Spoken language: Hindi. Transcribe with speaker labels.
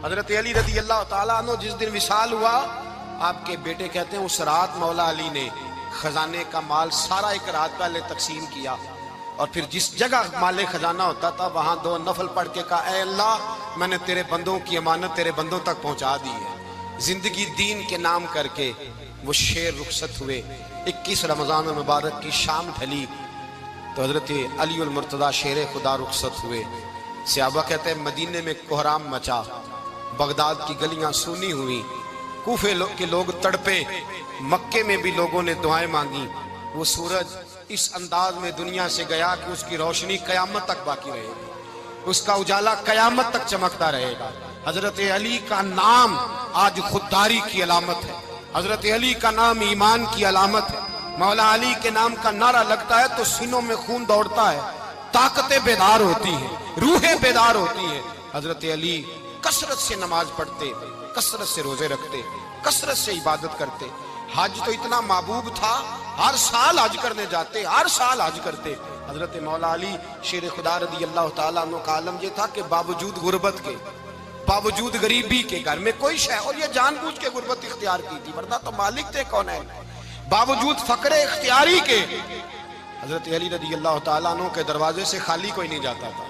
Speaker 1: हजरत अली रज़ी अल्लाह ताला अन्हु जिस दिन विसाल हुआ, आपके बेटे कहते हैं उस रात मौला अली ने खजाने का माल सारा एक रात पहले तकसीम किया और फिर जिस जगह माले खजाना होता था वहां दो नफल पढ़ के कहा, ऐ अल्लाह मैंने तेरे बंदों की अमानत तेरे बंदों तक पहुंचा दी है। जिंदगी दीन के नाम करके वो शेर रुखसत हुए। 21 रमजान मुबारक की शाम ढली तो हजरत अली उल मुर्तदा शेर खुदा रुखसत हुए। सहाबा कहते हैं मदीने में कोहराम मचा, बगदाद की गलियां सूनी हुई, कूफे के लोग तड़पे, मक्के में भी लोगों ने दुआएं मांगी। वो सूरज इस अंदाज में दुनिया से गया कि उसकी रोशनी कयामत तक बाकी रहेगी, उसका उजाला कयामत तक चमकता रहेगा। हजरत अली का नाम आज खुददारी की अलामत है, हजरत अली का नाम ईमान की अलामत है। मौला अली के नाम का नारा लगता है तो सीनों में खून दौड़ता है, ताकतें बेदार होती हैं, रूहें बेदार होती हैं। हजरत अली कसरत से नमाज पढ़ते, कसरत से रोजे रखते, कसरत से इबादत करते। हज तो इतना महबूब था, हर साल हज करने जाते, हर साल हज करते। हजरत मौला अली शेर खुदा रज़ी अल्लाह ताला अन्हु का आलम ये था कि बावजूद गुर्बत के, बावजूद गरीबी के, घर में कोई शय, और ये जानबूझ के गुर्बत इख्तियार की थी वरना तो मालिक थे कौन है, बावजूद फकरे इख्तियारी के हजरत अली रज़ी अल्लाह ताला अन्हु के दरवाजे से खाली कोई नहीं जाता था।